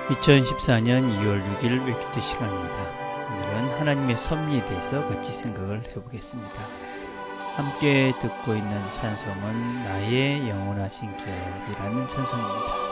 2014년 2월 6일 웨키트 시간입니다. 오늘은 하나님의 섭리에 대해서 같이 생각을 해보겠습니다. 함께 듣고 있는 찬송은 나의 영원하신 기업이라는 찬송입니다.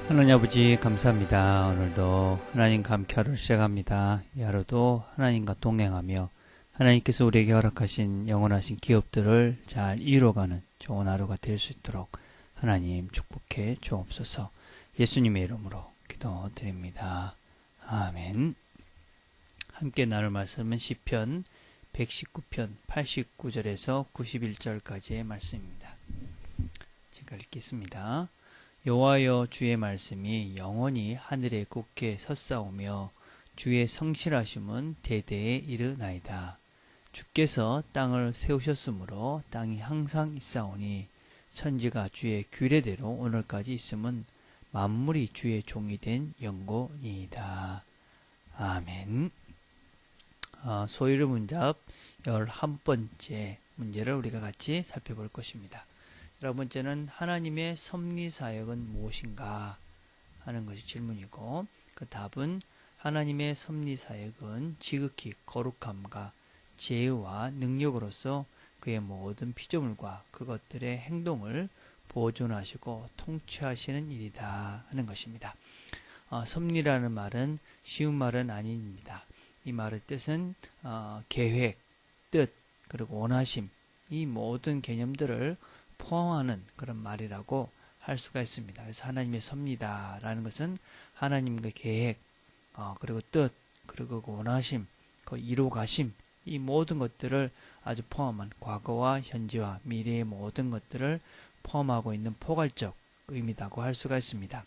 하나님 아버지 감사합니다. 오늘도 하나님과 함께 하루를 시작합니다. 이 하루도 하나님과 동행하며 하나님께서 우리에게 허락하신 영원하신 기업들을 잘 이루어가는 좋은 하루가 될 수 있도록 하나님 축복해 주옵소서. 예수님의 이름으로 기도드립니다. 아멘. 함께 나눌 말씀은 시편 119편 89절에서 91절까지의 말씀입니다. 제가 읽겠습니다. 여호와여, 주의 말씀이 영원히 하늘에 굳게 섰사오며 주의 성실하심은 대대에 이르나이다. 주께서 땅을 세우셨으므로 땅이 항상 있사오니 천지가 주의 규례대로 오늘까지 있음은 만물이 주의 종이 된 영고니이다. 아멘. 소위를 문답 11번째 문제를 우리가 같이 살펴볼 것입니다. 첫 번째는 하나님의 섭리사역은 무엇인가 하는 것이 질문이고, 그 답은 하나님의 섭리사역은 지극히 거룩함과 지혜와 능력으로서 그의 모든 피조물과 그것들의 행동을 보존하시고 통치하시는 일이다 하는 것입니다. 섭리라는 말은 쉬운 말은 아닙니다. 이 말의 뜻은 계획, 뜻, 그리고 원하심, 이 모든 개념들을 포함하는 그런 말이라고 할 수가 있습니다. 그래서 하나님의 섭리다라는 것은 하나님의 계획, 그리고 뜻, 그리고 원하심, 그 이루가심, 이 모든 것들을 아주 포함한 과거와 현재와 미래의 모든 것들을 포함하고 있는 포괄적 의미라고 할 수가 있습니다.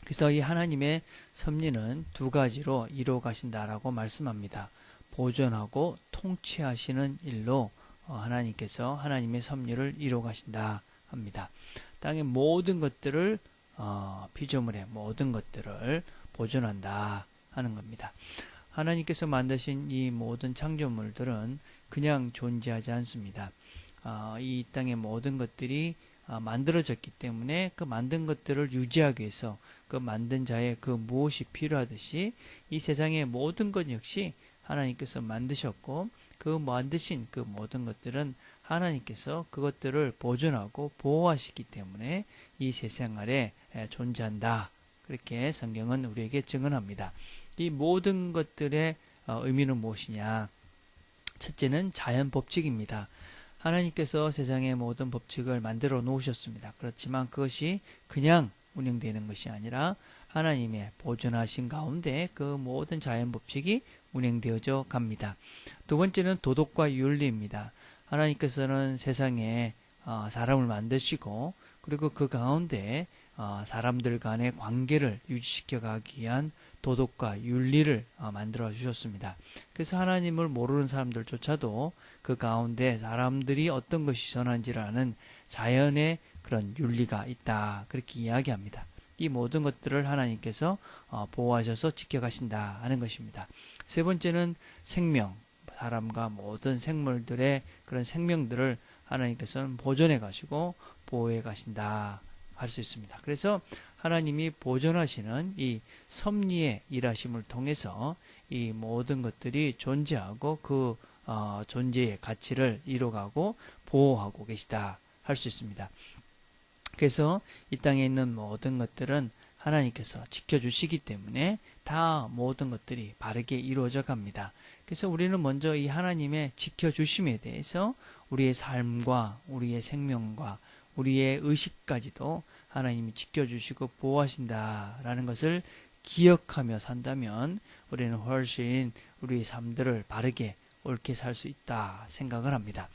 그래서 이 하나님의 섭리는 두 가지로 이루어가신다라고 말씀합니다. 보존하고 통치하시는 일로 하나님께서 하나님의 섭리를 이루어가신다 합니다. 땅의 모든 것들을 피조물의 모든 것들을 보존한다 하는 겁니다. 하나님께서 만드신 이 모든 창조물들은 그냥 존재하지 않습니다. 이 땅의 모든 것들이 만들어졌기 때문에 그 만든 것들을 유지하기 위해서 그 만든 자의 그 무엇이 필요하듯이 이 세상의 모든 것 역시 하나님께서 만드셨고, 그 만드신 그 모든 것들은 하나님께서 그것들을 보존하고 보호하시기 때문에 이 세상 아래 존재한다. 그렇게 성경은 우리에게 증언합니다. 이 모든 것들의 의미는 무엇이냐? 첫째는 자연 법칙입니다. 하나님께서 세상의 모든 법칙을 만들어 놓으셨습니다. 그렇지만 그것이 그냥 운영되는 것이 아니라 하나님의 보존하신 가운데 그 모든 자연 법칙이 운행되어져 갑니다. 두 번째는 도덕과 윤리입니다. 하나님께서는 세상에 사람을 만드시고 그리고 그 가운데 사람들 간의 관계를 유지시켜 가기 위한 도덕과 윤리를 만들어 주셨습니다. 그래서 하나님을 모르는 사람들조차도 그 가운데 사람들이 어떤 것이 선한지를 아는 자연의 그런 윤리가 있다. 그렇게 이야기합니다. 이 모든 것들을 하나님께서 보호하셔서 지켜가신다 하는 것입니다. 세 번째는 생명, 사람과 모든 생물들의 그런 생명들을 하나님께서는 보존해 가시고 보호해 가신다 할 수 있습니다. 그래서 하나님이 보존하시는 이 섭리의 일하심을 통해서 이 모든 것들이 존재하고 그 존재의 가치를 이뤄가고 보호하고 계시다 할 수 있습니다. 그래서 이 땅에 있는 모든 것들은 하나님께서 지켜주시기 때문에 다 모든 것들이 바르게 이루어져 갑니다. 그래서 우리는 먼저 이 하나님의 지켜주심에 대해서 우리의 삶과 우리의 생명과 우리의 의식까지도 하나님이 지켜주시고 보호하신다라는 것을 기억하며 산다면 우리는 훨씬 우리의 삶들을 바르게 옳게 살 수 있다 생각을 합니다.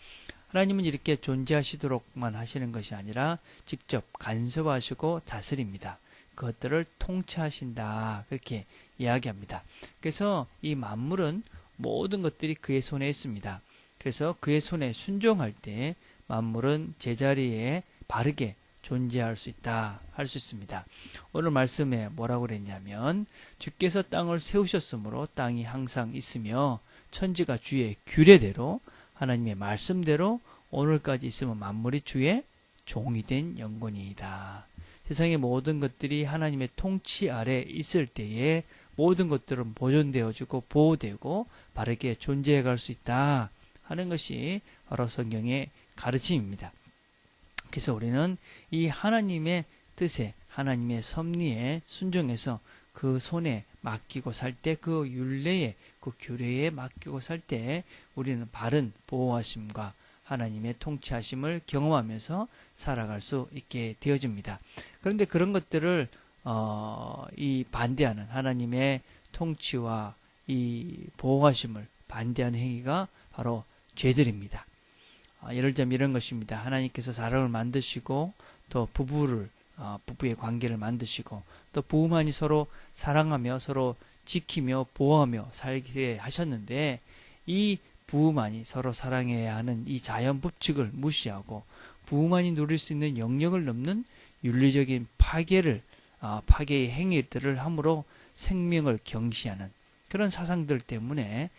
하나님은 이렇게 존재하시도록만 하시는 것이 아니라 직접 간섭하시고 다스립니다. 그것들을 통치하신다 그렇게 이야기합니다. 그래서 이 만물은 모든 것들이 그의 손에 있습니다. 그래서 그의 손에 순종할 때 만물은 제자리에 바르게 존재할 수 있다 할 수 있습니다. 오늘 말씀에 뭐라고 그랬냐면 주께서 땅을 세우셨으므로 땅이 항상 있으며 천지가 주의 규례대로 하나님의 말씀대로 오늘까지 있으면 만물이 주의 종이 된 영혼이다. 세상의 모든 것들이 하나님의 통치 아래 있을 때에 모든 것들은 보존되어지고 보호되고 바르게 존재해 갈 수 있다 하는 것이 바로 성경의 가르침입니다. 그래서 우리는 이 하나님의 뜻에 하나님의 섭리에 순종해서 그 손에 맡기고 살 때 그 율례에 그 규례에 맡기고 살 때 우리는 바른 보호하심과 하나님의 통치하심을 경험하면서 살아갈 수 있게 되어집니다. 그런데 그런 것들을 이 반대하는 하나님의 통치와 이 보호하심을 반대하는 행위가 바로 죄들입니다. 예를 들면 이런 것입니다. 하나님께서 사람을 만드시고 또 부부의 관계를 만드시고 또 부부만이 서로 사랑하며 서로 지키며 보호하며 살게 하셨는데 이 부부만이 서로 사랑해야 하는 이 자연 법칙을 무시하고 부부만이 누릴 수 있는 영역을 넘는 윤리적인 파괴의 행위들을 함으로 생명을 경시하는 그런 사상들 때문에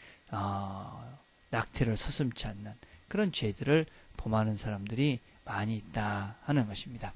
낙태를 서슴지 않는 그런 죄들을 범하는 사람들이 많이 있다 하는 것입니다.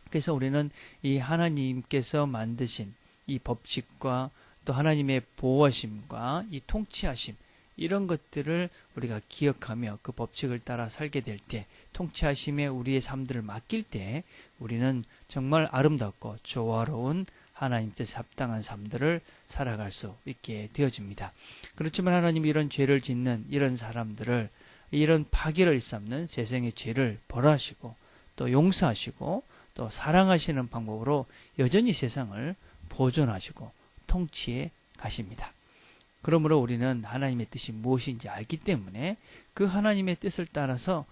그래서 우리는 이 하나님께서 만드신 이 법칙과 또 하나님의 보호하심과 이 통치하심 이런 것들을 우리가 기억하며 그 법칙을 따라 살게 될 때 통치하심에 우리의 삶들을 맡길 때 우리는 정말 아름답고 조화로운 하나님 뜻에 합당한 삶들을 살아갈 수 있게 되어집니다. 그렇지만 하나님이 이런 죄를 짓는 이런 사람들을 이런 파괴를 일삼는 세상의 죄를 벌하시고 또 용서하시고 또 사랑하시는 방법으로 여전히 세상을 보존하시고 통치해 가십니다. 그러므로 우리는 하나님의 뜻이 무엇인지 알기 때문에 그 하나님의 뜻을 따라서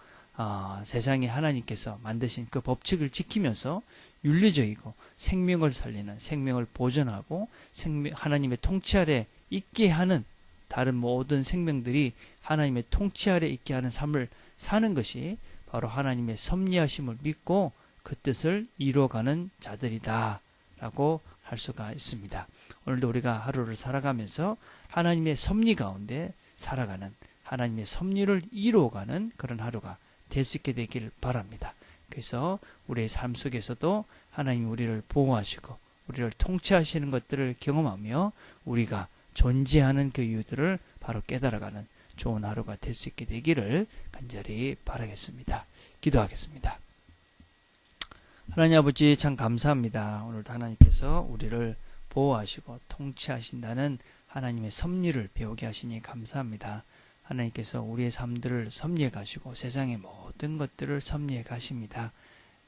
세상에 하나님께서 만드신 그 법칙을 지키면서 윤리적이고 생명을 살리는 생명을 보존하고 하나님의 통치 아래 있게 하는 다른 모든 생명들이 하나님의 통치 아래 있게 하는 삶을 사는 것이 바로 하나님의 섭리하심을 믿고 그 뜻을 이루어가는 자들이다 라고 할 수가 있습니다. 오늘도 우리가 하루를 살아가면서 하나님의 섭리 가운데 살아가는 하나님의 섭리를 이루어가는 그런 하루가 될 수 있게 되기를 바랍니다. 그래서 우리의 삶 속에서도 하나님이 우리를 보호하시고 우리를 통치하시는 것들을 경험하며 우리가 존재하는 그 이유들을 바로 깨달아가는 좋은 하루가 될 수 있게 되기를 간절히 바라겠습니다. 기도하겠습니다. 하나님 아버지 참 감사합니다. 오늘도 하나님께서 우리를 보호하시고 통치하신다는 하나님의 섭리를 배우게 하시니 감사합니다. 하나님께서 우리의 삶들을 섭리해 가시고 세상의 모든 것들을 섭리해 가십니다.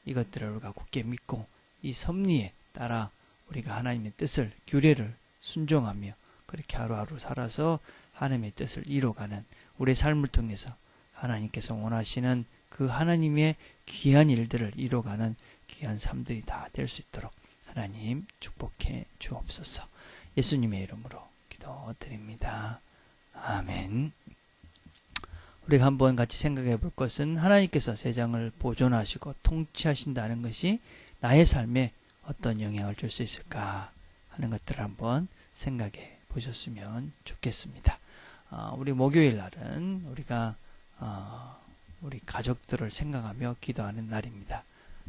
이것들을 우리가 굳게 믿고 이 섭리에 따라 우리가 하나님의 뜻을, 규례를 순종하며 그렇게 하루하루 살아서 하나님의 뜻을 이루어가는 우리의 삶을 통해서 하나님께서 원하시는 그 하나님의 귀한 일들을 이루어가는 귀한 삶들이 다 될 수 있도록 하나님 축복해 주옵소서. 예수님의 이름으로 기도드립니다. 아멘. 우리가 한번 같이 생각해 볼 것은 하나님께서 세상을 보존하시고 통치하신다는 것이 나의 삶에 어떤 영향을 줄 수 있을까 하는 것들을 한번 생각해 보셨으면 좋겠습니다. 우리 목요일 날은 우리가 우리 가족들을 생각하며 기도하는 날입니다.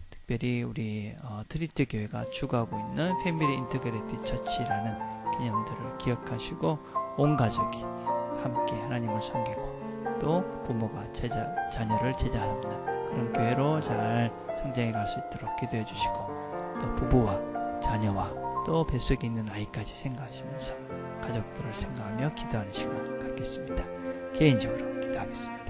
특별히 우리 트리트 교회가 추구하고 있는 패밀리 인터그레이티드 처치라는 개념들을 기억하시고 온 가족이 함께 하나님을 섬기고 또 부모가 자녀를 제자하는 그런 교회로 잘 성장해 갈 수 있도록 기도해 주시고 또 부부와 자녀와 또 뱃속에 있는 아이까지 생각하시면서 가족들을 생각하며 기도하는 시간 갖겠습니다. 개인적으로 기도하겠습니다.